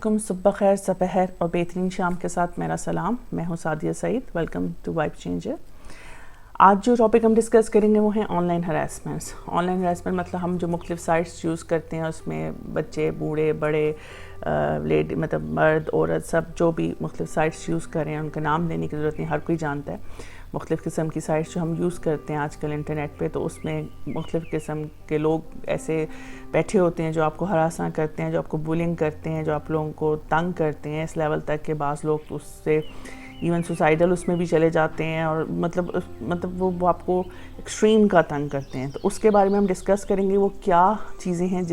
کم صبح خیر سپہر اور بہترین شام کے ساتھ میرا سلام. میں ہوں Saadia Saeed. Welcome to vibe changer. آج جو ٹاپک ہم ڈسکس کریں گے وہ ہیں online harassments. Online harassment مطلب ہم جو مختلف سائٹس یوز کرتے ہیں اس میں بچے بوڑھے بڑے لیڈی مطلب مرد عورت سب جو بھی مختلف سائٹس یوز کر رہے ہیں ان کا نام لینے کی ضرورت نہیں, ہر کوئی جانتا ہے. مختلف قسم کی سائٹس جو ہم یوز کرتے ہیں آج کل انٹرنیٹ پہ, تو اس میں مختلف قسم کے لوگ ایسے بیٹھے ہوتے ہیں جو آپ کو ہراساں کرتے ہیں, جو آپ کو بولنگ کرتے ہیں, جو آپ لوگوں کو تنگ کرتے ہیں اس لیول تک کہ بعض لوگ اس سے ایون سوسائڈل اس میں بھی چلے جاتے ہیں, اور مطلب وہ آپ کو ایکسٹریم کا تنگ کرتے ہیں. تو اس کے بارے میں ہم ڈسکس کریں گے وہ کیا چیزیں ہیں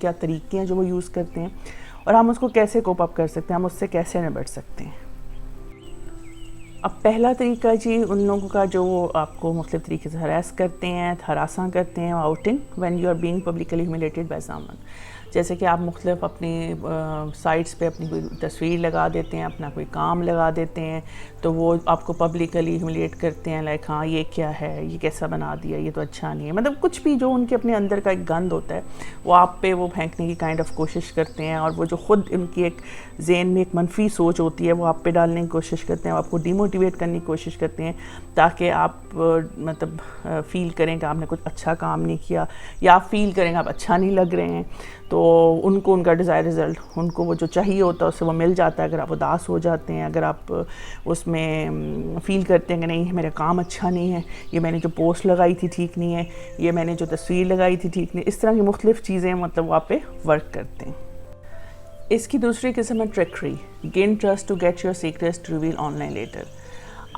کیا طریقے ہیں جو وہ یوز کرتے ہیں, اور ہم اس کو کیسے کوپ اپ کر سکتے ہیں, ہم اس سے کیسے نبٹ سکتے ہیں. اب پہلا طریقہ جی ان لوگوں کا جو آپ کو مختلف طریقے سے ہراساں کرتے ہیں outing when you are being publicly humiliated by someone. جیسے کہ آپ مختلف اپنی سائٹس پہ اپنی کوئی تصویر لگا دیتے ہیں, اپنا کوئی کام لگا دیتے ہیں, تو وہ آپ کو پبلکلی ہیوملیٹ کرتے ہیں, لائک ہاں یہ کیا ہے, یہ کیسا بنا دیا, یہ تو اچھا نہیں ہے, مطلب کچھ بھی جو ان کے اپنے اندر کا ایک گند ہوتا ہے وہ آپ پہ وہ پھینکنے کی کائنڈ آف کوشش کرتے ہیں, اور وہ جو خود ان کی ایک ذہن میں ایک منفی سوچ ہوتی ہے وہ آپ پہ ڈالنے کی کوشش کرتے ہیں, آپ کو ڈیموٹیویٹ کرنے کی کوشش کرتے ہیں تاکہ آپ مطلب فیل کریں کہ آپ نے کچھ اچھا کام نہیں کیا, یا آپ فیل کریں کہ آپ اچھا نہیں لگ رہے ہیں. تو ان کو ان کا ڈیزائر رزلٹ ان کو وہ جو چاہیے ہوتا ہے اس سے وہ مل جاتا ہے. اگر آپ اداس ہو جاتے ہیں, اگر آپ اس میں فیل کرتے ہیں کہ نہیں میرا کام اچھا نہیں ہے, یہ میں نے جو پوسٹ لگائی تھی ٹھیک نہیں ہے, یہ میں نے جو تصویر لگائی تھی ٹھیک نہیں, اس طرح کی مختلف چیزیں مطلب وہ آپ پہ ورک کرتے ہیں. اس کی دوسری قسم ہے trickery. Gain trust to get your secrets to reveal online later.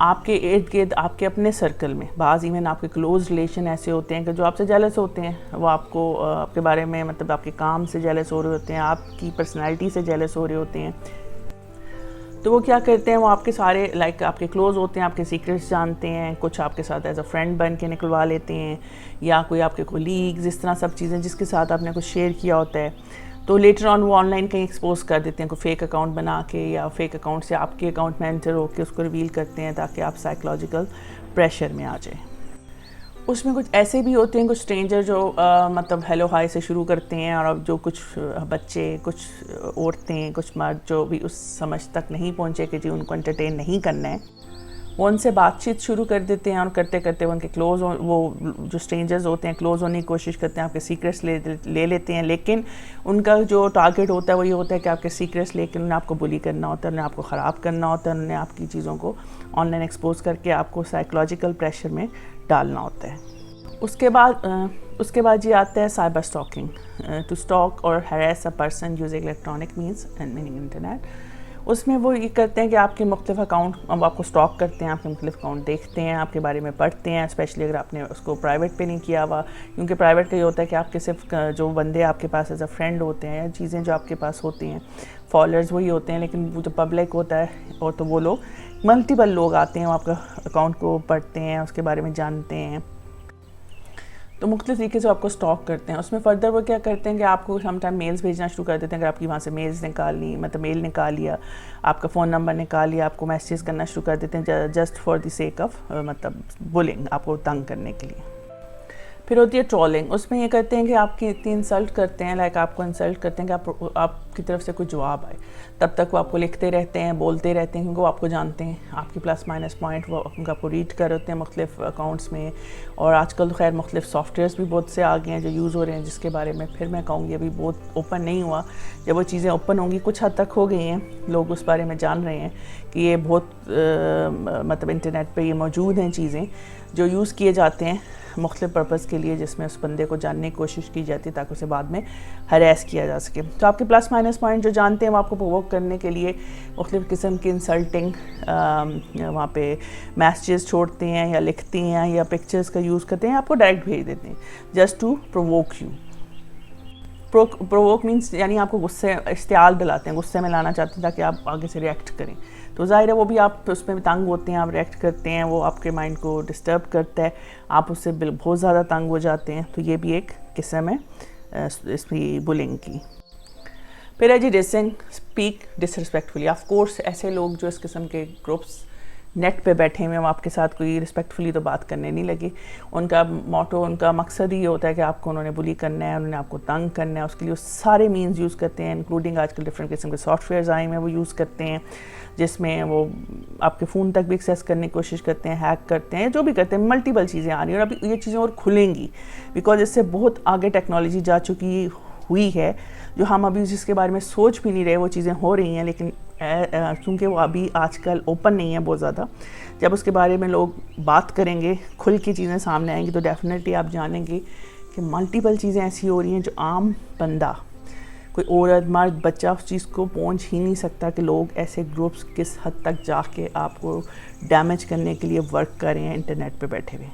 آپ کے ارد گرد آپ کے اپنے سرکل میں بعض ایون آپ کے کلوز ریلیشن ایسے ہوتے ہیں کہ جو آپ سے جیلس ہوتے ہیں, وہ آپ کو آپ کے بارے میں مطلب آپ کے کام سے جیلس ہو رہے ہوتے ہیں, آپ کی پرسنالٹی سے جیلس ہو رہے ہوتے ہیں. تو وہ کیا کرتے ہیں, وہ آپ کے سارے لائک آپ کے کلوز ہوتے ہیں, آپ کے سیکریٹس جانتے ہیں, کچھ آپ کے ساتھ ایز اے فرینڈ بن کے نکلوا لیتے ہیں, یا کوئی آپ کے کولیگز, اس طرح سب چیزیں جس کے ساتھ آپ نے کچھ شیئر کیا ہوتا ہے, تو لیٹر آن وہ آن لائن کہیں ایکسپوز کر دیتے ہیں, کوئی فیک اکاؤنٹ بنا کے یا فیک اکاؤنٹ سے آپ کے اکاؤنٹ میں انٹر ہو کے اس کو ریویل کرتے ہیں تاکہ آپ سائیکولوجیکل پریشر میں آ جائیں. اس میں کچھ ایسے بھی ہوتے ہیں, کچھ اسٹرینجر جو مطلب ہیلو ہائی سے شروع کرتے ہیں, اور اب جو کچھ بچے, کچھ عورتیں, کچھ مرد جو بھی اس سمجھ تک نہیں پہنچے کہ جی ان کو انٹرٹین نہیں کرنا ہے, وہ ان سے بات چیت شروع کر دیتے ہیں, اور کرتے کرتے وہ ان کے کلوز وہ جو اسٹرینجرز ہوتے ہیں کلوز ہونے کی کوشش کرتے ہیں, آپ کے سیکریٹس لے لیتے ہیں. لیکن ان کا جو ٹارگیٹ ہوتا ہے وہ یہ ہوتا ہے کہ آپ کے سیکریٹس لے کے انہوں نے آپ کو بلی کرنا ہوتا ہے, انہوں نے آپ کو خراب کرنا ہوتا ہے, انہوں نے آپ کی چیزوں کو آن لائن ایکسپوز کر کے آپ کو سائیکولوجیکل پریشر میں ڈالنا ہوتا ہے. اس کے بعد یہ آتا ہے cyber stalking. To stalk or harass a person using electronic means and meaning internet. اس میں وہ یہ کرتے ہیں کہ آپ کے مختلف اکاؤنٹ اب آپ کو اسٹاک کرتے ہیں, آپ کے مختلف اکاؤنٹ دیکھتے ہیں, آپ کے بارے میں پڑھتے ہیں, اسپیشلی اگر آپ نے اس کو پرائیویٹ پہ نہیں کیا ہوا, کیونکہ پرائیویٹ کا یہ ہوتا ہے کہ آپ کے صرف جو بندے آپ کے پاس ایز اے فرینڈ ہوتے ہیں, یا چیزیں جو آپ کے پاس ہوتی ہیں, فالوورز وہی ہوتے ہیں. لیکن وہ جو پبلک ہوتا ہے, اور تو وہ لوگ ملٹیپل لوگ آتے ہیں, وہ آپ کا اکاؤنٹ کو پڑھتے ہیں, اس کے بارے میں جانتے ہیں, تو مختلف طریقے سے آپ کو اسٹاک کرتے ہیں. اس میں فردر وہ کیا کرتے ہیں کہ آپ کو سم ٹائم میلز بھیجنا شروع کر دیتے ہیں. اگر آپ کی وہاں سے میلز نکالی مطلب میل نکال لیا, آپ کا فون نمبر نکال لیا, آپ کو میسیج کرنا شروع کر دیتے ہیں just for the sake of مطلب بولنگ, آپ کو تنگ کرنے کے لیے. پھر ہوتی ہے ٹرولنگ. اس میں یہ کرتے ہیں کہ آپ کی اتنی انسلٹ کرتے ہیں, لائک آپ کو انسلٹ کرتے ہیں کہ آپ کی طرف سے کوئی جواب آئے, تب تک وہ آپ کو لکھتے رہتے ہیں, بولتے رہتے ہیں, کیونکہ وہ آپ کو جانتے ہیں, آپ کی پلس مائنس پوائنٹ وہ آپ کو ریڈ کر ہوتے ہیں مختلف اکاؤنٹس میں. اور آج کل تو خیر مختلف سافٹ ویئرس بھی بہت سے آ گئے ہیں جو یوز ہو رہے ہیں, جس کے بارے میں پھر میں کہوں گی ابھی بہت اوپن نہیں ہوا. جب وہ چیزیں اوپن ہوں گی, کچھ حد تک ہو گئی ہیں, لوگ اس بارے میں جان رہے ہیں کہ یہ بہت مطلب انٹرنیٹ پہ یہ موجود ہیں چیزیں جو یوز کیے جاتے ہیں مختلف پرپز کے لیے, جس میں اس بندے کو جاننے کی کوشش کی جاتی ہے تاکہ اسے بعد میں ہریس کیا جا سکے. تو آپ کے پلس مائنس پوائنٹ جو جانتے ہیں وہ آپ کو پرووک کرنے کے لیے مختلف قسم کی انسلٹنگ وہاں پہ میسیجز چھوڑتے ہیں, یا لکھتے ہیں, یا پکچرز کا یوز کرتے ہیں, آپ کو ڈائریکٹ بھیج دیتے ہیں just to provoke you. Provoke means یعنی آپ کو غصے اشتعال دلاتے ہیں, غصے میں لانا چاہتے ہیں تاکہ آپ آگے سے ریئیکٹ کریں. تو ظاہر ہے وہ بھی آپ اس میں تنگ ہوتے ہیں, آپ ریئیکٹ کرتے ہیں, وہ آپ کے مائنڈ کو ڈسٹرب کرتا ہے, آپ اس سے بہت زیادہ تنگ ہو جاتے ہیں. تو یہ بھی ایک قسم ہے اس میں بلنگ کی. پھر ہے جی ڈسنگ, اسپیک ڈسرسپیکٹفلی. آف کورس ایسے لوگ جو اس قسم کے گروپس نیٹ پہ بیٹھے ہوئے وہ آپ کے ساتھ کوئی رسپیکٹفلی تو بات کرنے نہیں لگے. ان کا موٹو، ان کا مقصد ہی ہوتا ہے کہ آپ کو انہوں نے بلی کرنا ہے، انہوں نے آپ کو تنگ کرنا ہے. اس کے لیے وہ سارے مینز یوز کرتے ہیں، انکلوڈنگ آج کل ڈفرینٹ قسم کے سافٹ ویئرز آئے ہیں وہ یوز کرتے ہیں، جس میں وہ آپ کے فون تک بھی ایکسیس کرنے کی کوشش کرتے ہیں، ہیک کرتے ہیں، جو بھی کرتے ہیں. ملٹیپل چیزیں آ رہی ہیں اور ابھی یہ چیزیں اور کھلیں گی بیکاز اس سے بہت آگے ٹیکنالوجی جا چکی ہوئی ہے، جو ہم ابھی جس کے بارے میں سوچ بھی نہیں رہے وہ چیزیں ہو رہی ہیں. لیکن کیونکہ وہ ابھی آج کل اوپن نہیں ہے بہت زیادہ، جب اس کے بارے میں لوگ بات کریں گے، کھل کے چیزیں سامنے آئیں گی تو ڈیفینیٹلی آپ جانیں گے کہ ملٹیپل چیزیں ایسی ہو رہی ہیں جو عام بندہ، کوئی عورت، مرد، بچہ اس چیز کو پہنچ ہی نہیں سکتا کہ لوگ ایسے گروپس کس حد تک جا کے آپ کو ڈیمیج کرنے کے لیے ورک کر رہے ہیں انٹرنیٹ پہ بیٹھے ہوئے.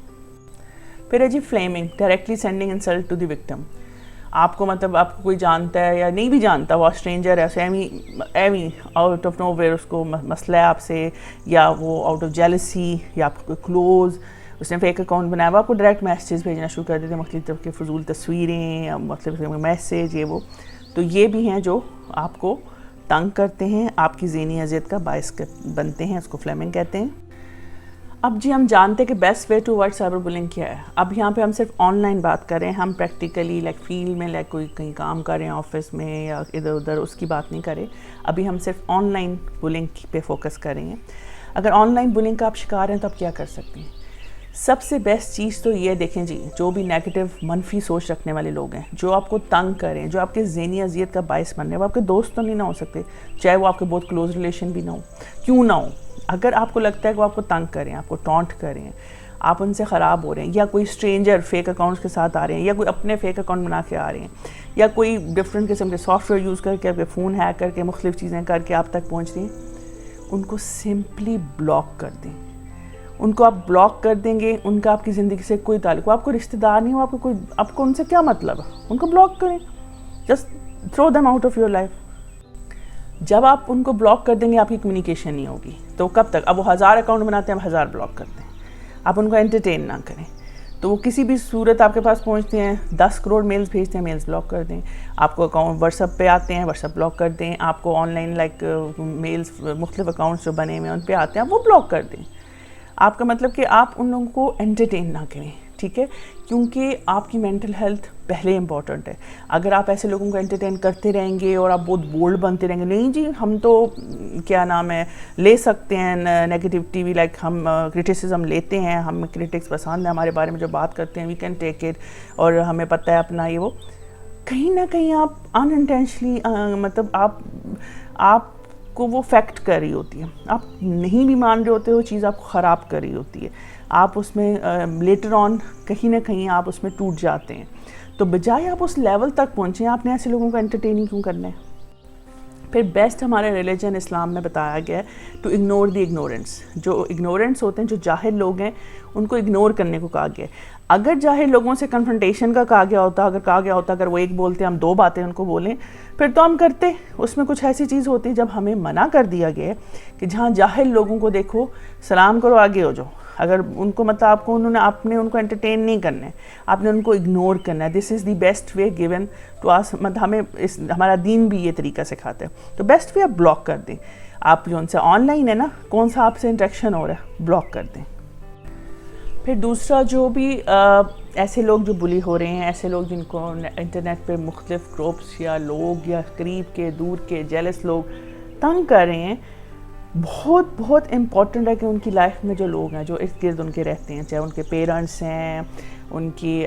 پھر ہے جی flaming, directly sending insult to the victim. آپ کو مطلب آپ کو کوئی جانتا ہے یا نہیں بھی جانتا، وہ اسٹرینجر ہے، ایویں آؤٹ آف نو ویئر اس کو مسئلہ ہے آپ سے، یا وہ آؤٹ آف جیلسی یا آپ کو کلوز، اس نے فیک اکاؤنٹ بنایا، وہ آپ کو ڈائریکٹ میسیجز بھیجنا شروع کر دیتے ہیں، مختلف طرح کے فضول تصویریں یا مختلف میسیج یہ وہ. تو یہ بھی ہیں جو آپ کو تنگ کرتے ہیں، آپ کی ذہنی اذیت کا باعث بنتے ہیں، اس کو فلیمنگ کہتے ہیں. اب جی ہم جانتے ہیں کہ best way to ward cyberbullying کیا ہے. اب یہاں پہ ہم صرف آن لائن بات کر رہے ہیں، ہم پریکٹیکلی لائک فیلڈ میں لائک کوئی کہیں کام کر رہے ہیں آفس میں یا ادھر ادھر، اس کی بات نہیں کریں. ابھی ہم صرف آن لائن بلنگ پہ فوکس کر رہے ہیں. اگر آن لائن بلنگ کا آپ شکار ہیں تو آپ کیا کر سکتے ہیں؟ سب سے بیسٹ چیز تو یہ دیکھیں جی، جو بھی نیگیٹو منفی سوچ رکھنے والے لوگ ہیں، جو آپ کو تنگ کریں، جو آپ کے ذہنی اذیت کا باعث بن رہے ہیں، وہ آپ کے دوست تو نہیں نہ ہو سکتے، چاہے وہ آپ کے بہت کلوز ریلیشن بھی نہ ہو، کیوں نہ ہو. اگر آپ کو لگتا ہے کہ وہ آپ کو تنگ کریں، آپ کو ٹونٹ کریں، آپ ان سے خراب ہو رہے ہیں، یا کوئی اسٹرینجر فیک اکاؤنٹس کے ساتھ آ رہے ہیں، یا کوئی اپنے فیک اکاؤنٹ بنا کے آ رہے ہیں، یا کوئی ڈفرینٹ قسم کے سافٹ ویئر یوز کر کے آپ کے فون ہیک کر کے مختلف چیزیں کر کے آپ تک پہنچ رہی ہیں، ان کو سمپلی بلاک کر دیں. ان کو آپ بلاک کر دیں گے، ان کا آپ کی زندگی سے کوئی تعلق، وہ آپ کو رشتہ دار نہیں ہو، آپ کو ان سے کیا مطلب ہے، ان کو بلاک کریں، just through them out of your life. جب آپ ان کو بلاک کر دیں گے آپ کی کمیونیکیشن نہیں ہوگی. تو کب تک؟ اب وہ 1000 اکاؤنٹ بناتے ہیں، اب 1000 بلاک کرتے ہیں. آپ ان کو انٹرٹین نہ کریں، تو وہ کسی بھی صورت آپ کے پاس پہنچتے ہیں، 10 کروڑ میلز بھیجتے ہیں، میلز بلاک کر دیں. آپ کو اکاؤنٹ واٹس ایپ پہ آتے ہیں، واٹس ایپ بلاک کر دیں. آپ کو آن لائن لائک میلز مختلف اکاؤنٹس جو بنے ہوئے ہیں ان پہ آتے ہیں، وہ بلاک کر دیں. آپ کا مطلب کہ آپ ان لوگوں کو انٹرٹین نہ کریں، ٹھیک ہے، کیونکہ آپ کی مینٹل ہیلتھ پہلے امپورٹنٹ ہے. اگر آپ ایسے لوگوں کو انٹرٹین کرتے رہیں گے اور آپ بہت بولڈ بنتے رہیں گے، نہیں جی ہم تو کیا نام ہے لے سکتے ہیں نیگیٹیوٹی بھی، لائک ہم کرٹیسزم لیتے ہیں، ہم کرٹکس پسند ہیں، ہمارے بارے میں جو بات کرتے ہیں وی کین ٹیک اٹ، اور ہمیں پتہ ہے اپنا یہ وہ، کہیں نہ کہیں آپ ان انٹینشنلی مطلب آپ کو وہ فیکٹ کر رہی ہوتی ہے. آپ نہیں بھی مان رہے ہوتے، وہ چیز آپ کو خراب کر رہی ہوتی ہے. آپ اس میں لیٹر آن کہیں نہ کہیں آپ اس میں ٹوٹ جاتے ہیں. تو بجائے آپ اس لیول تک پہنچیں، آپ نے ایسے لوگوں کو انٹرٹیننگ کیوں کرنا ہے؟ پھر بیسٹ ہمارے ریلیجن اسلام میں بتایا گیا ہے ٹو اگنور دی اگنورنس. جو اگنورنس ہوتے ہیں، جو جاہل لوگ ہیں، ان کو اگنور کرنے کو کہا گیا ہے. اگر جاہل لوگوں سے کنفرنٹیشن کا کہا گیا ہوتا، اگر وہ ایک بولتے ہم 2 باتیں ان کو بولیں، پھر تو ہم کرتے. اس میں کچھ ایسی چیز ہوتی جب ہمیں منع کر دیا گیا ہے کہ جہاں جاہل لوگوں کو دیکھو سلام کرو، آگے ہو جاؤ. اگر ان کو مطلب آپ نے ان کو انٹرٹین نہیں کرنا ہے، آپ نے ان کو اگنور کرنا ہے. This is the best way given to us, مطلب ہمیں ہمارا دین بھی یہ طریقہ سکھاتا ہے. تو بیسٹ وے آپ بلاک کر دیں. آپ جو ان سے آن لائن ہے نا، کون سا آپ سے انٹریکشن ہو رہا ہے، بلاک کر دیں. پھر دوسرا، جو بھی ایسے لوگ جو بلی ہو رہے ہیں، ایسے لوگ جن کو انٹرنیٹ پہ مختلف گروپس یا لوگ یا قریب کے دور کے جیلس لوگ تنگ کر رہے ہیں، بہت بہت امپورٹنٹ ہے کہ ان کی لائف میں جو لوگ ہیں، جو ارد گرد ان کے رہتے ہیں، چاہے ان کے پیرنٹس ہیں، ان کی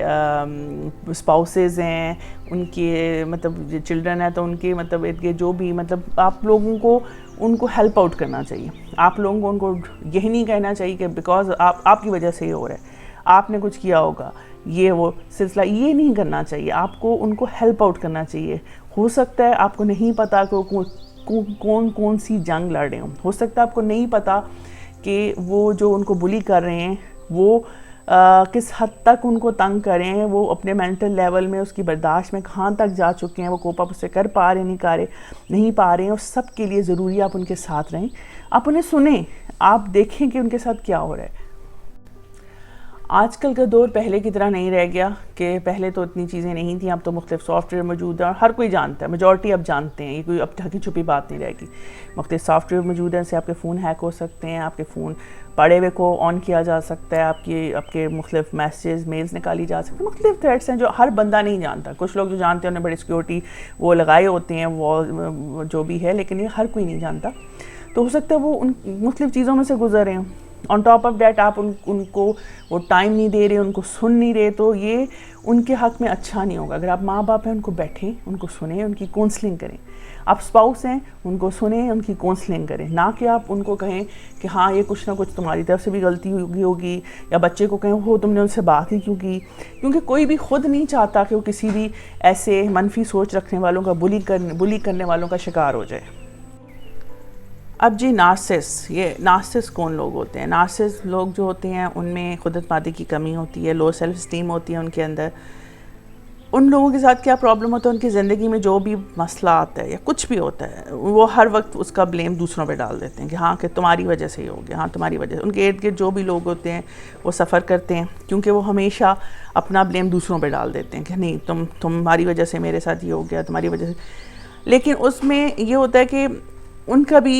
اسپاؤسز ہیں، ان کے مطلب چلڈرن ہیں، تو ان کے مطلب ارد گرد جو بھی مطلب آپ لوگوں کو ان کو ہیلپ آؤٹ کرنا چاہیے. آپ لوگوں کو ان کو یہی نہیں کہنا چاہیے کہ بیکاز آپ کی وجہ سے یہ ہو رہا ہے، آپ نے کچھ کیا ہوگا، یہ وہ سلسلہ، یہ نہیں کرنا چاہیے. آپ کو ان کو ہیلپ آؤٹ کرنا چاہیے. ہو سکتا ہے آپ کو نہیں پتا کہ کون سی جنگ لڑ رہے ہوں، ہو سکتا ہے آپ کو نہیں پتا کہ وہ جو ان کو بلی کر رہے ہیں وہ کس حد تک ان کو تنگ کریں ہیں، وہ اپنے مینٹل لیول میں اس کی برداشت میں کہاں تک جا چکے ہیں، وہ کوپ اپ اسے کر پا رہے نہیں پا رہے ہیں. اور سب کے لیے ضروری ہے آپ ان کے ساتھ رہیں، آپ انہیں سنیں، آپ دیکھیں کہ ان کے ساتھ کیا ہو رہا ہے. آج کل کا دور پہلے کی طرح نہیں رہ گیا کہ پہلے تو اتنی چیزیں نہیں تھیں، اب تو مختلف سافٹ ویئر موجود ہیں اور ہر کوئی جانتا ہے، میجورٹی اب جانتے ہیں، یہ کوئی اب ڈھکی چھپی بات نہیں رہے گی۔ مختلف سافٹ ویئر موجود ہیں، جیسے آپ کے فون ہیک ہو سکتے ہیں، آپ کے فون پڑے ہوئے کو آن کیا جا سکتا ہے، آپ کے مختلف میسیجز میلز نکالی جا سکتی ہیں، مختلف تھریٹس ہیں جو ہر بندہ نہیں جانتا۔ کچھ لوگ جو جانتے ہیں انہیں بڑی سیکیورٹی وہ لگائے ہوتے ہیں، وہ جو بھی ہے، لیکن یہ ہر کوئی نہیں جانتا۔ تو ہو سکتا ہے وہ ان مختلف چیزوں میں سے گزر رہے ہیں۔ آن ٹاپ آف دیٹ آپ ان کو وہ ٹائم نہیں دے رہے، ان کو سن نہیں رہے، تو یہ ان کے حق میں اچھا نہیں ہوگا۔ اگر آپ ماں باپ ہیں ان کو بیٹھیں، ان کو سنیں، ان کی کونسلنگ کریں۔ آپ اسپاؤس ہیں ان کو سنیں، ان کی کونسلنگ کریں، نہ کہ آپ ان کو کہیں کہ ہاں یہ کچھ نہ کچھ تمہاری طرف سے بھی غلطی ہوگی، یا بچے کو کہیں ہو تم نے ان سے بات ہی کیوں کی، کیونکہ کوئی بھی خود نہیں چاہتا کہ وہ کسی بھی ایسے منفی سوچ رکھنے والوں کا بلی کرنے والوں کا شکار ہو جائے۔ اب جی یہ نارسس کون لوگ ہوتے ہیں؟ نارسس لوگ جو ہوتے ہیں ان میں خود اعتمادی کی کمی ہوتی ہے، لو سیلف اسٹیم ہوتی ہے ان کے اندر۔ ان لوگوں کے ساتھ کیا پرابلم ہوتا ہے، ان کی زندگی میں جو بھی مسئلہ آتا ہے یا کچھ بھی ہوتا ہے وہ ہر وقت اس کا بلیم دوسروں پہ ڈال دیتے ہیں کہ ہاں کہ تمہاری وجہ سے ہی ہو گیا، ہاں تمہاری وجہ سے۔ ان کے ارد گرد جو بھی لوگ ہوتے ہیں وہ سفر کرتے ہیں، کیونکہ وہ ہمیشہ اپنا بلیم دوسروں پہ ڈال دیتے ہیں کہ نہیں تمہاری وجہ سے میرے ساتھ یہ ہو گیا، تمہاری وجہ سے۔ لیکن اس میں یہ ہوتا ہے کہ ان کا بھی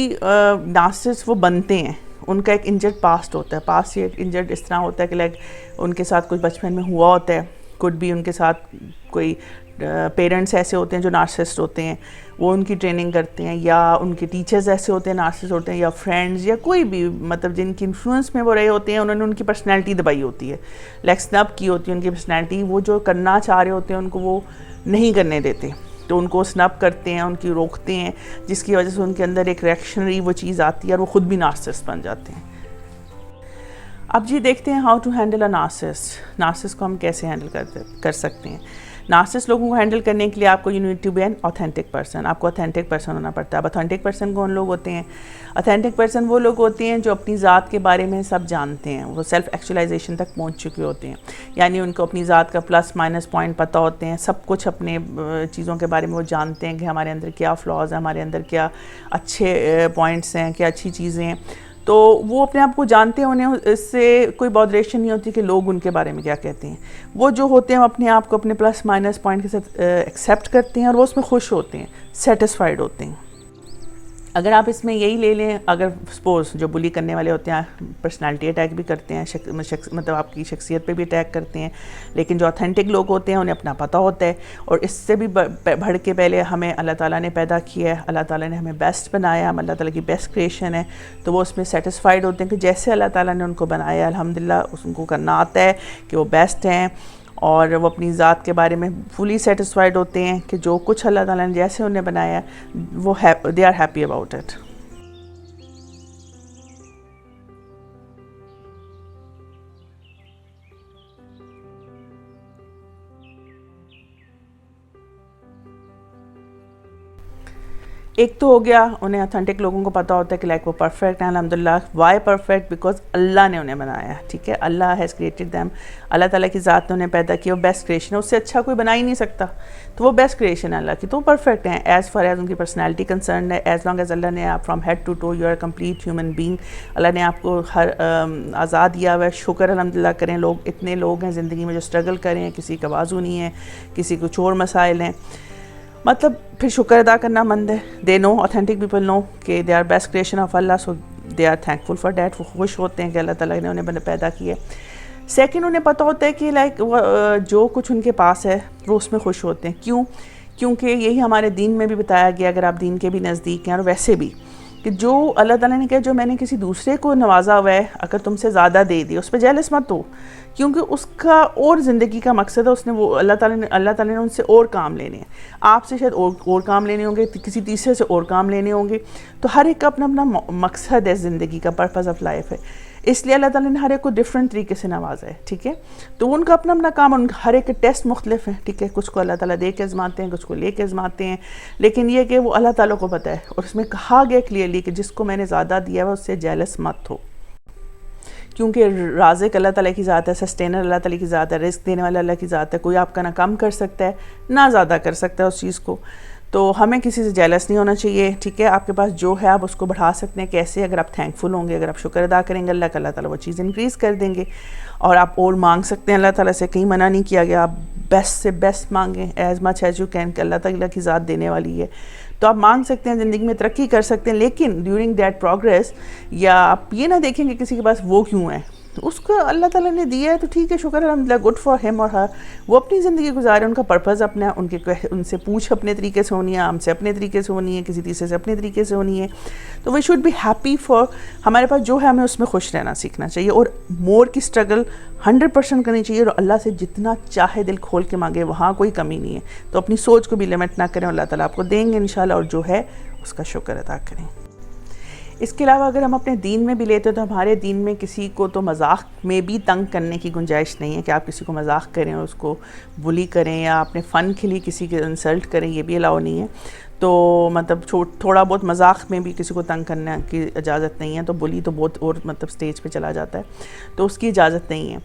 نارسس وہ بنتے ہیں، ان کا ایک انجرڈ پاسٹ ہوتا ہے۔ پاسٹ یہ انجرڈ اس طرح ہوتا ہے کہ لائک ان کے ساتھ کچھ بچپن میں ہوا ہوتا ہے، کڈ بھی ان کے ساتھ کوئی پیرنٹس ایسے ہوتے ہیں جو نارسسٹ ہوتے ہیں، وہ ان کی ٹریننگ کرتے ہیں، یا ان کے ٹیچرز ایسے ہوتے ہیں نارسسٹ ہوتے ہیں، یا فرینڈز، یا کوئی بھی مطلب جن کی انفلوئنس میں وہ رہے ہوتے ہیں، انہوں نے ان کی پرسنالٹی دبائی ہوتی ہے، لائک سنب کی ہوتی ہے ان کی پرسنالٹی۔ وہ جو کرنا چاہ رہے ہوتے ہیں ان کو وہ نہیں کرنے دیتے، تو ان کو سنب کرتے ہیں، ان کی روکتے ہیں، جس کی وجہ سے ان کے اندر ایک ریئیکشنری وہ چیز آتی ہے اور وہ خود بھی نارسسٹ بن جاتے ہیں۔ اب جی دیکھتے ہیں how to handle a narcissist کو ہم کیسے ہینڈل کر سکتے ہیں۔ نارسس لوگوں کو ہینڈل کرنے کے لیے آپ کو you need to be an authentic person, آپ کو اوتھینٹک پرسن ہونا پڑتا ہے۔ اب اوتھینٹک پرسن کون لوگ ہوتے ہیں؟ اوتھینٹک پرسن وہ لوگ ہوتے ہیں جو اپنی ذات کے بارے میں سب جانتے ہیں، وہ سیلف ایکچولائزیشن تک پہنچ چکے ہوتے ہیں، یعنی ان کو اپنی ذات کا پلس مائنس پوائنٹ پتہ ہوتے ہیں، سب کچھ اپنے چیزوں کے بارے میں وہ جانتے ہیں کہ ہمارے اندر کیا فلاز ہیں، ہمارے اندر کیا اچھے پوائنٹس ہیں، کیا اچھی چیزیں ہیں۔ تو وہ اپنے آپ کو جانتے ہیں، انہیں اس سے کوئی بودریشن نہیں ہوتی کہ لوگ ان کے بارے میں کیا کہتے ہیں۔ وہ جو ہوتے ہیں وہ اپنے آپ کو اپنے پلس مائنس پوائنٹ کے ساتھ ایکسیپٹ کرتے ہیں اور وہ اس میں خوش ہوتے ہیں، سیٹسفائیڈ ہوتے ہیں۔ اگر آپ اس میں یہی لے لیں، اگر سپوز جو بلی کرنے والے ہوتے ہیں پرسنالٹی اٹیک بھی کرتے ہیں، مطلب آپ کی شخصیت پہ بھی اٹیک کرتے ہیں، لیکن جو اوتھینٹک لوگ ہوتے ہیں انہیں اپنا پتہ ہوتا ہے، اور اس سے بھی بڑھ کے پہلے ہمیں اللہ تعالیٰ نے پیدا کیا ہے، اللہ تعالیٰ نے ہمیں بیسٹ بنایا، ہم اللہ تعالیٰ کی بیسٹ کریشن ہے، تو وہ اس میں سیٹسفائیڈ ہوتے ہیں کہ جیسے اللہ تعالیٰ نے ان کو بنایا الحمدللہ ان کو کرنا آتا ہے کہ وہ بیسٹ ہیں، اور وہ اپنی ذات کے بارے میں فلی سیٹسفائیڈ ہوتے ہیں کہ جو کچھ اللہ تعالیٰ نے جیسے انہیں بنایا ہے وہ they are happy about it. ایک تو ہو گیا انہیں اوتھینٹک لوگوں کو پتہ ہوتا ہے کہ لائک وہ پرفیکٹ ہیں الحمدللہ۔ Y perfect? بیکاز اللہ نے انہیں بنایا ہے، ٹھیک ہے، اللہ ہیز کریٹڈ دیم، اللہ تعالیٰ کی ذات نے انہیں پیدا کیا، وہ بیسٹ کریشن ہے، اس سے اچھا کوئی بنا ہی نہیں سکتا، تو وہ بیسٹ کریشن ہے اللہ کی، تو وہ پرفیکٹ ہیں ایز فار ایز ان کی پرسنالٹی کنسرنڈ ہے۔ ایز لانگ ایز اللہ نے آپ from head to toe you are complete human being, اللہ نے آپ کو ہر آزاد دیا ہوا ہے، شکر الحمدللہ کریں۔ لوگ اتنے لوگ ہیں زندگی میں جو اسٹرگل کریں ہیں، کسی کا بازو نہیں ہے، کسی کو اور مسائل ہیں، مطلب پھر شکر ادا کرنا مند ہے۔ دے نو، اوتھینٹک پیپل نو کہ they are best creation of اللہ، so they are thankful for that, وہ خوش ہوتے ہیں کہ اللہ تعالیٰ نے انہیں پیدا کیا ہے۔ سیکنڈ، انہیں پتہ ہوتا ہے کہ لائک جو کچھ ان کے پاس ہے وہ اس میں خوش ہوتے ہیں۔ کیوں؟ کیونکہ یہی ہمارے دین میں بھی بتایا گیا، اگر آپ دین کے بھی نزدیک ہیں اور ویسے بھی، کہ جو اللہ تعالیٰ نے کہا جو میں نے کسی دوسرے کو نوازا ہوا ہے اگر تم سے زیادہ دے دی اس پہ جیلس مت ہو، کیونکہ اس کا اور زندگی کا مقصد ہے، اس نے وہ اللہ تعالیٰ نے ان سے اور کام لینے ہیں، آپ سے شاید اور کام لینے ہوں گے، کسی تیسرے سے اور کام لینے ہوں گے، تو ہر ایک کا اپنا اپنا مقصد ہے زندگی کا، پرپز آف لائف ہے، اس لیے اللہ تعالیٰ نے ہر ایک کو ڈفرینٹ طریقے سے نوازا ہے، ٹھیک ہے، تو ان کا اپنا اپنا کام، ان ہر ایک کے ٹیسٹ مختلف ہیں، ٹھیک ہے، کچھ کو اللہ تعالیٰ دے کے آزماتے ہیں، کچھ کو لے کے آزماتے ہیں، لیکن یہ کہ وہ اللہ تعالیٰ کو پتہ ہے، اور اس میں کہا گیا کلیئرلی کہ جس کو میں نے زیادہ دیا ہے اس سے جیلس مت ہو، کیونکہ رازق اللہ تعالیٰ کی ذات ہے، سسٹینر اللہ تعالیٰ کی ذات ہے، رزق دینے والا اللہ کی ذات ہے، کوئی آپ کا نہ کم کر سکتا ہے نہ زیادہ کر سکتا ہے اس چیز کو، تو ہمیں کسی سے جیلس نہیں ہونا چاہیے، ٹھیک ہے. آپ کے پاس جو ہے آپ اس کو بڑھا سکتے ہیں. کیسے؟ اگر آپ تھینکفل ہوں گے، اگر آپ شکر ادا کریں گے اللہ کا، اللہ تعالیٰ وہ چیز انکریز کر دیں گے. اور آپ اور مانگ سکتے ہیں اللہ تعالیٰ سے، کہیں منع نہیں کیا گیا. آپ بیسٹ سے بیسٹ مانگیں، as much as you can, کہ اللہ تعالیٰ کی ذات دینے والی ہے. تو آپ مانگ سکتے ہیں، زندگی میں ترقی کر سکتے ہیں. لیکن ڈیورنگ دیٹ پروگریس، یا آپ یہ نہ دیکھیں کہ کسی کے پاس وہ کیوں ہے، اس کو اللہ تعالیٰ نے دیا ہے تو ٹھیک ہے، شکر الحمدللہ، گڈ فار ہم اور ہر. وہ اپنی زندگی گزارے، ان کا پرپز اپنا ہے، ان سے پوچھ اپنے طریقے سے ہونی ہے، ہم سے اپنے طریقے سے ہونی ہے، کسی تیسرے سے اپنے طریقے سے ہونی ہے. تو we should be happy for ہمارے پاس جو ہے، ہمیں اس میں خوش رہنا سیکھنا چاہیے. اور مور کی اسٹرگل 100% کرنی چاہیے، اور اللہ سے جتنا چاہے دل کھول کے مانگے، وہاں کوئی کمی نہیں ہے. تو اپنی سوچ کو بھی لمٹ نہ کریں، اللہ تعالیٰ آپ کو دیں گے انشاءاللہ، اور جو ہے اس کا شکر ادا کریں. اس کے علاوہ اگر ہم اپنے دین میں بھی لیتے تو ہمارے دین میں کسی کو تو مذاق میں بھی تنگ کرنے کی گنجائش نہیں ہے، کہ آپ کسی کو مذاق کریں، اس کو بلی کریں، یا اپنے فن کے لیے کسی کے انسلٹ کریں، یہ بھی الاؤ نہیں ہے. تو مطلب تھوڑا بہت مذاق میں بھی کسی کو تنگ کرنے کی اجازت نہیں ہے. تو بلی تو بہت اور مطلب سٹیج پہ چلا جاتا ہے، تو اس کی اجازت نہیں ہے.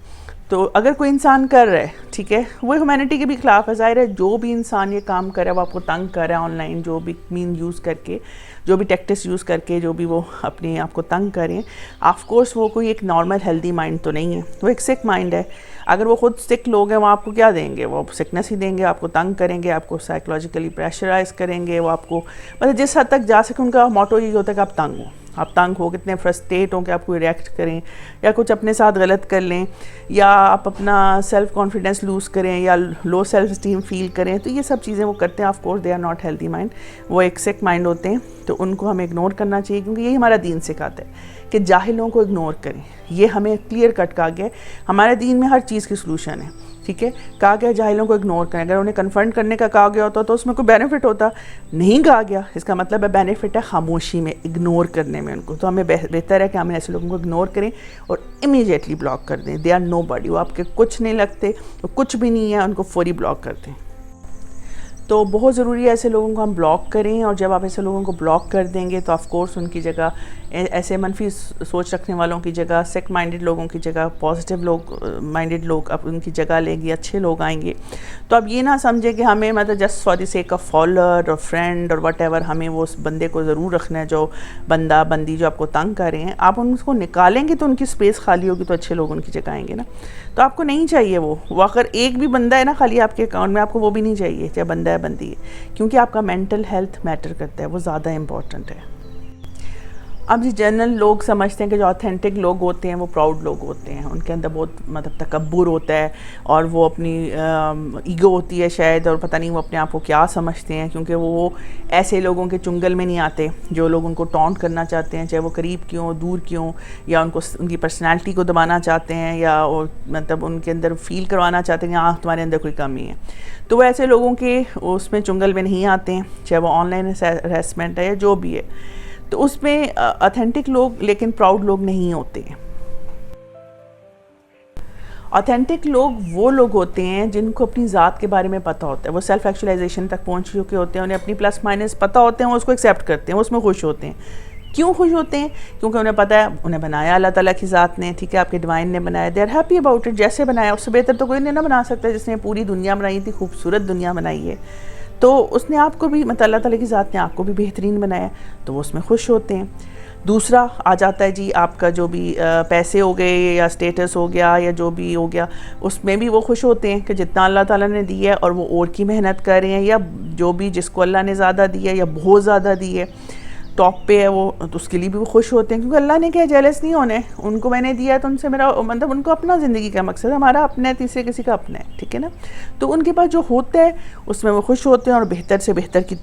تو اگر کوئی انسان کر رہا ہے، ٹھیک ہے، وہ ہیومینٹی کے بھی خلاف ہے. ظاہر ہے جو بھی انسان یہ کام کر رہا ہے، وہ آپ کو تنگ کر رہا ہے آن لائن، جو بھی مین یوز کر کے، جو بھی ٹیکٹس یوز کر کے، جو بھی وہ اپنے آپ کو تنگ کریں، آف کورس وہ کوئی ایک نارمل ہیلدی مائنڈ تو نہیں ہے، وہ ایک سک مائنڈ ہے. اگر وہ خود سک لوگ ہیں، وہ آپ کو کیا دیں گے؟ وہ سکنس ہی دیں گے، آپ کو تنگ کریں گے، آپ کو سائیکولوجیکلی پریشرائز کریں گے. وہ آپ کو مطلب جس حد تک جا سکے، ان کا موٹو یہ ہوتا ہے کہ آپ تنگ ہو، آپ تنگ ہو، کتنے فرسٹریٹ ہوں کہ آپ کو ریئیکٹ کریں، یا کچھ اپنے ساتھ غلط کر لیں، یا آپ اپنا سیلف کانفیڈنس لوز کریں، یا لو سیلف اسٹیم فیل کریں. تو یہ سب چیزیں وہ کرتے ہیں. Of course they are not healthy mind, وہ ایک سک مائنڈ ہوتے ہیں. تو ان کو ہمیں اگنور کرنا چاہیے، کیونکہ یہی ہمارا دین سکھاتا ہے کہ جاہلوں کو اگنور کریں. یہ ہمیں کلیئر کٹ کہا گیا ہے، ہمارے دین میں ہر چیز کی سلوشن ہے، ٹھیک ہے. کہا گیا جاہلوں کو اگنور کریں. اگر انہیں کنفرنٹ کرنے کا کہا گیا ہوتا تو اس میں کوئی بینیفٹ ہوتا، نہیں کہا گیا. اس کا مطلب ہے بینیفٹ ہے خاموشی میں، اگنور کرنے میں ان کو. تو ہمیں بہتر ہے کہ ہم ایسے لوگوں کو اگنور کریں اور امیجیٹلی بلاک کر دیں. دے آر نو باڈی، وہ آپ کے کچھ نہیں لگتے، وہ کچھ بھی نہیں ہے، ان کو فوری بلاک کر دیں. تو بہت ضروری ہے ایسے لوگوں کو ہم بلاک کریں. اور جب آپ ایسے لوگوں کو بلاک کر دیں گے تو آف کورس ان کی جگہ ایسے منفی سوچ رکھنے والوں کی جگہ، سیک مائنڈڈ لوگوں کی جگہ پازیٹیو لوگ مائنڈڈ لوگ اب ان کی جگہ لیں گے، اچھے لوگ آئیں گے. تو اب یہ نہ سمجھیں کہ ہمیں مطلب just for the sake of follower اور فرینڈ اور وٹ ایور، ہمیں وہ اس بندے کو ضرور رکھنا ہے، جو بندہ بندی جو آپ کو تنگ کر رہے ہیں. آپ ان کو نکالیں گے تو ان کی اسپیس خالی ہوگی، تو اچھے لوگ ان کی جگہ آئیں گے نا. تو آپ کو نہیں چاہیے وہ اگر ایک بھی بندہ ہے نا خالی آپ کے اکاؤنٹ میں، آپ کو وہ بھی نہیں چاہیے، چاہے بندہ ہے بندی ہے، کیونکہ آپ کا مینٹل ہیلتھ میٹر کرتا ہے، وہ زیادہ امپورٹنٹ ہے. اب جنرل لوگ سمجھتے ہیں کہ جو آتھینٹک لوگ ہوتے ہیں وہ پراؤڈ لوگ ہوتے ہیں، ان کے اندر بہت مطلب تکبر ہوتا ہے، اور وہ اپنی ایگو ہوتی ہے شاید، اور پتہ نہیں وہ اپنے آپ کو کیا سمجھتے ہیں، کیونکہ وہ ایسے لوگوں کے چنگل میں نہیں آتے جو لوگ ان کو ٹونٹ کرنا چاہتے ہیں، چاہے وہ قریب کیوں، دور کیوں، یا ان کی پرسنالٹی کو دبانا چاہتے ہیں، یا مطلب ان کے اندر فیل کروانا چاہتے ہیں کہ ہاں تمہارے اندر کوئی کمی ہے. تو وہ ایسے لوگوں کے اس میں چنگل میں نہیں آتے ہیں، چاہے وہ آن لائن ہراسمنٹ ہے یا جو بھی ہے. تو اس میں آتھینٹک لوگ لیکن پراؤڈ لوگ نہیں ہوتے. آتھینٹک لوگ وہ لوگ ہوتے ہیں جن کو اپنی ذات کے بارے میں پتہ ہوتا ہے، وہ سیلف ایکچولائزیشن تک پہنچ چکے ہوتے ہیں، انہیں اپنی پلس مائنس پتہ ہوتے ہیں، وہ اس کو ایکسیپٹ کرتے ہیں، وہ اس میں خوش ہوتے ہیں. کیوں خوش ہوتے ہیں؟ کیونکہ انہیں پتہ ہے انہیں بنایا اللہ تعالیٰ کی ذات نے، ٹھیک ہے، آپ کے ڈیوائن نے بنایا. They are happy about it. جیسے بنایا اس سے بہتر تو کوئی نہیں نہ بنا سکتا، جس نے پوری دنیا بنائی تھی، خوبصورت دنیا بنائی ہے. تو اس نے آپ کو بھی مطلب اللہ تعالیٰ کی ذات نے آپ کو بھی بہترین بنایا، تو وہ اس میں خوش ہوتے ہیں. دوسرا آ جاتا ہے جی آپ کا جو بھی پیسے ہو گئے یا اسٹیٹس ہو گیا یا جو بھی ہو گیا، اس میں بھی وہ خوش ہوتے ہیں کہ جتنا اللہ تعالیٰ نے دی ہے اور وہ اور کی محنت کر رہے ہیں، یا جو بھی جس کو اللہ نے زیادہ دی ہے یا بہت زیادہ دی ہے، ٹاپ پہ ہے وہ، تو اس کے لیے بھی وہ خوش ہوتے ہیں، کیونکہ اللہ نے کیا جیلس نہیں ہونے، ان کو میں نے دیا ہے تو ان سے میرا مطلب ان کو اپنا زندگی کا مقصد، ہمارا اپنا ہے، تیسرے کسی کا اپنا ہے، ٹھیک ہے نا. تو ان کے پاس جو ہوتا ہے اس میں وہ خوش ہوتے ہیں، اور بہتر سے بہتر کی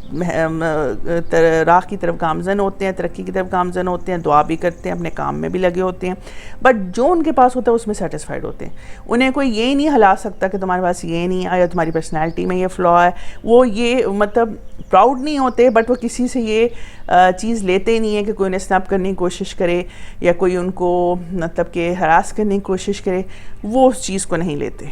راہ کی طرف گامزن ہوتے ہیں، ترقی کی طرف گامزن ہوتے ہیں، دعا بھی کرتے ہیں، اپنے کام میں بھی لگے ہوتے ہیں. بٹ جو ان کے پاس ہوتا ہے اس میں سیٹسفائیڈ ہوتے ہیں. انہیں کوئی یہ نہیں ہلا سکتا کہ تمہارے پاس یہ نہیں ہے یا تمہاری پرسنالٹی میں یہ فلا ہے. وہ یہ مطلب پراؤڈ نہیں ہوتے، بٹ وہ کسی سے یہ چیز لیتے ہی نہیں ہے کہ کوئی انہیں سنپ کرنے کی کوشش کرے یا کوئی ان کو مطلب کہ ہراس کرنے کی کوشش کرے، وہ اس چیز کو نہیں لیتے.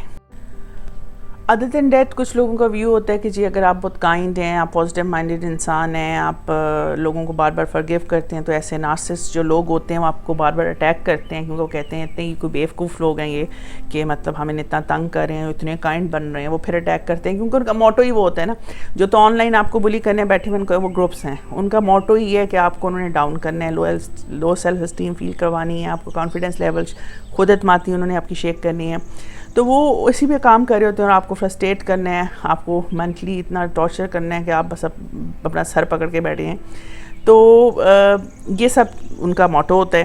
ادر دین دیٹ کچھ لوگوں کا ویو ہوتا ہے کہ جی اگر آپ بہت کائنڈ ہیں, آپ پازیٹیو مائنڈیڈ انسان ہیں, آپ لوگوں کو بار بار فرگیو کرتے ہیں, تو ایسے نارسسٹ جو لوگ ہوتے ہیں وہ آپ کو بار بار اٹیک کرتے ہیں, کیونکہ وہ کہتے ہیں اتنے کوئی بیوقوف لوگ ہیں یہ کہ مطلب ہمیں اتنا تنگ کر رہے ہیں, اتنے کائنڈ بن رہے ہیں, وہ پھر اٹیک کرتے ہیں کیونکہ ان کا موٹو ہی وہ ہوتا ہے نا. جو تو آن لائن آپ کو بلی کرنے بیٹھے ہوئے ان کا وہ گروپس ہیں, ان کا موٹو ہی ہے کہ آپ کو انہوں نے ڈاؤن کرنا ہے, لو سیلف اسٹیم فیل کروانی ہے, آپ کو کانفیڈنس لیول خود اعتمادی انہوں نے آپ کی شیک کرنی ہے. تو وہ اسی پہ کام کر رہے ہوتے ہیں اور آپ کو فرسٹریٹ کرنا ہے, آپ کو منٹلی اتنا ٹارچر کرنا ہے کہ آپ بس اپنا سر پکڑ کے بیٹھے ہیں. تو یہ سب ان کا موٹو ہوتا ہے.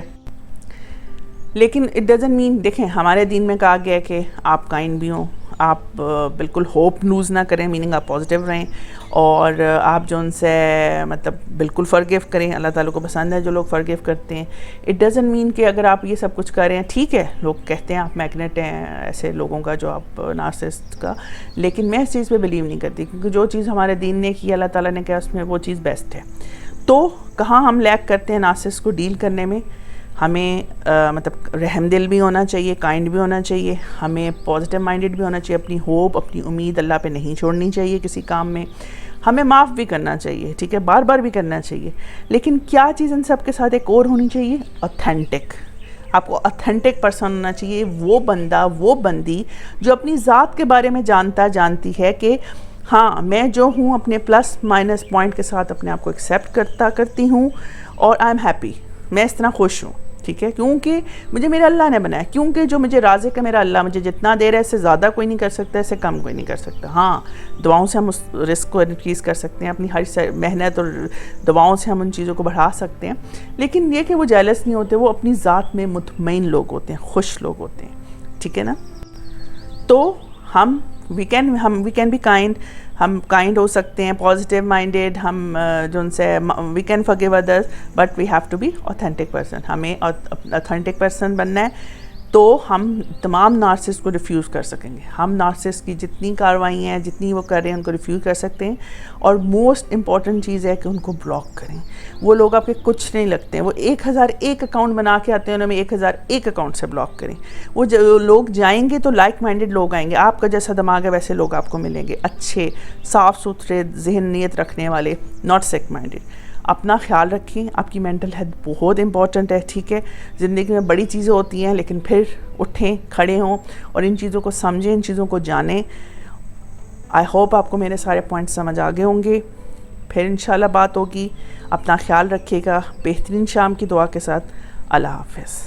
لیکن اٹ ڈزنٹ مین, دیکھیں ہمارے دین میں کہا گیا ہے کہ آپ کائنڈ بھی ہوں, آپ بالکل ہوپ لوز نہ کریں, میننگ آپ پازیٹیو رہیں, اور آپ جو ان سے مطلب بالکل فرگیو کریں. اللہ تعالیٰ کو پسند ہے جو لوگ فرگیو کرتے ہیں. اٹ ڈزنٹ مین کہ اگر آپ یہ سب کچھ کر رہے ہیں, ٹھیک ہے لوگ کہتے ہیں آپ میگنیٹ ہیں ایسے لوگوں کا جو آپ نارسسٹ کا, لیکن میں اس چیز پہ بلیو نہیں کرتی, کیونکہ جو چیز ہمارے دین نے کی, اللہ تعالیٰ نے کہا اس میں وہ چیز بیسٹ ہے. تو کہاں ہم لیک کرتے ہیں نارسسٹ کو ڈیل کرنے میں, ہمیں مطلب رحم دل بھی ہونا چاہیے, کائنڈ بھی ہونا چاہیے, ہمیں پازیٹیو مائنڈیڈ بھی ہونا چاہیے, اپنی ہوپ اپنی امید اللہ پہ نہیں چھوڑنی چاہیے کسی کام میں, ہمیں معاف بھی کرنا چاہیے, ٹھیک ہے, بار بار بھی کرنا چاہیے. لیکن کیا چیز ان سب کے ساتھ ایک اور ہونی چاہیے, اوتھینٹک. آپ کو اوتھینٹک پرسن ہونا چاہیے, وہ بندہ وہ بندی جو اپنی ذات کے بارے میں جانتی ہے کہ ہاں میں جو ہوں اپنے پلس مائنس پوائنٹ کے ساتھ اپنے آپ کو ایکسیپٹ کرتی ہوں, اور آئی ایم ہیپی, میں اس طرح خوش ہوں, ٹھیک ہے, کیونکہ مجھے میرے اللہ نے بنایا, کیونکہ جو مجھے رازق ہے میرا اللہ, مجھے جتنا دے رہا ہے اس سے زیادہ کوئی نہیں کر سکتا, اس سے کم کوئی نہیں کر سکتا. ہاں دعاؤں سے ہم اس رزق کو انکریز کر سکتے ہیں, اپنی ہر محنت اور دعاؤں سے ہم ان چیزوں کو بڑھا سکتے ہیں, لیکن یہ کہ وہ جیلس نہیں ہوتے, وہ اپنی ذات میں مطمئن لوگ ہوتے ہیں, خوش لوگ ہوتے ہیں, ٹھیک ہے نا. تو وی کین بی کائنڈ, ہم کائنڈ ہو سکتے ہیں, پازیٹیو مائنڈیڈ, ہم جو ان سے we can forgive others, but we have to be authentic person. ہمیں اوتھینٹک پرسن بننا ہے, تو ہم تمام نارسسٹ کو ریفیوز کر سکیں گے. ہم نارسسٹ کی جتنی کارروائی ہیں, جتنی وہ کر رہے ہیں, ان کو ریفیوز کر سکتے ہیں. اور موسٹ امپورٹنٹ چیز ہے کہ ان کو بلاک کریں. وہ لوگ آپ کے کچھ نہیں لگتے ہیں, وہ 1001 اکاؤنٹ بنا کے آتے ہیں, انہیں 1001 اکاؤنٹ سے بلاک کریں. وہ لوگ جائیں گے تو لائک مائنڈیڈ لوگ آئیں گے, آپ کا جیسا دماغ ہے ویسے لوگ آپ کو ملیں گے, اچھے صاف ستھرے ذہن نیت رکھنے والے, ناٹ سیک مائنڈیڈ. اپنا خیال رکھیں, آپ کی مینٹل ہیلتھ بہت امپورٹنٹ ہے, ٹھیک ہے. زندگی میں بڑی چیزیں ہوتی ہیں, لیکن پھر اٹھیں, کھڑے ہوں, اور ان چیزوں کو سمجھیں, ان چیزوں کو جانیں. آئی ہوپ آپ کو میرے سارے پوائنٹس سمجھ آ گئے ہوں گے. پھر انشاءاللہ بات ہوگی. اپنا خیال رکھیے گا. بہترین شام کی دعا کے ساتھ. اللہ حافظ.